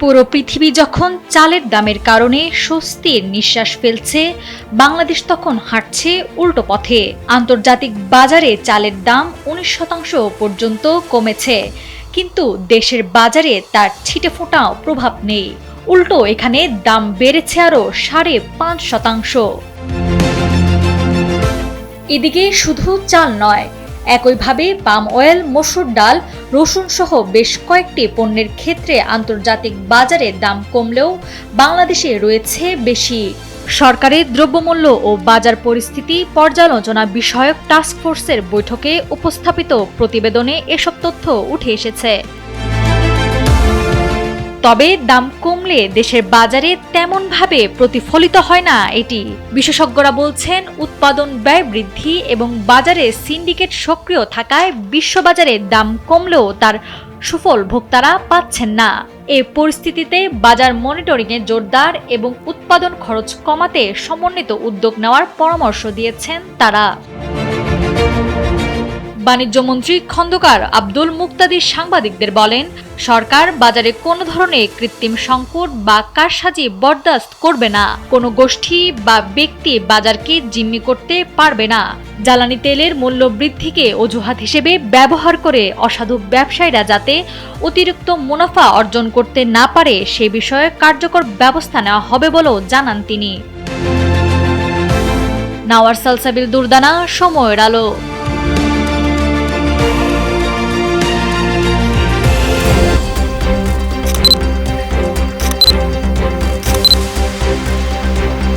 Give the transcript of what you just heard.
পুরো পৃথিবী যখন চালের দামের কারণে স্বস্তির নিঃশ্বাস ফেলছে, বাংলাদেশ তখন হাঁটছে উল্টো পথে। আন্তর্জাতিক বাজারে চালের দাম 19% পর্যন্ত কমেছে, কিন্তু দেশের বাজারে তার ছিটেফোঁটাও প্রভাব নেই। উল্টো এখানে দাম বেড়েছে আরও 5.5%। এদিকে শুধু চাল নয়, একইভাবে পাম অয়েল, মসুর ডাল, রসুন সহ বেশ কয়েকটি পণ্যের ক্ষেত্রে আন্তর্জাতিক বাজারে দাম কমলেও বাংলাদেশে রয়েছে বেশি। সরকারের দ্রব্যমূল্য ও বাজার পরিস্থিতি পর্যালোচনা বিষয়ক টাস্কফোর্সের বৈঠকে উপস্থাপিত প্রতিবেদনে এসব তথ্য উঠে এসেছে। তবে দাম কমলে দেশের বাজারে তেমনভাবে প্রতিফলিত হয় না এটি। বিশেষজ্ঞরা বলছেন, উৎপাদন ব্যয় বৃদ্ধি এবং বাজারে সিন্ডিকেট সক্রিয় থাকায় বিশ্ববাজারে দাম কমলেও তার সুফল ভোক্তারা পাচ্ছেন না। এ পরিস্থিতিতে বাজার মনিটরিংয়ে জোরদার এবং উৎপাদন খরচ কমাতে সমন্বিত উদ্যোগ নেওয়ার পরামর্শ দিয়েছেন তারা। বাণিজ্যমন্ত্রী খন্দকার আব্দুল মুক্তাদির সাংবাদিকদের বলেন, সরকার বাজারে কোনো ধরনের কৃত্রিম সংকট বা কারসাজি বরদাস্ত করবে না। কোনো গোষ্ঠী বা ব্যক্তি বাজারকে জিম্মি করতে পারবে না। জ্বালানি তেলের মূল্য বৃদ্ধিকে অজুহাত হিসেবে ব্যবহার করে অসাধু ব্যবসায়ীরা যাতে অতিরিক্ত মুনাফা অর্জন করতে না পারে সে বিষয়ে কার্যকর ব্যবস্থা নেওয়া হবে বলেও জানান তিনি। নাওয়ার সালসাবিল দুরদানা, সময়ের আলো।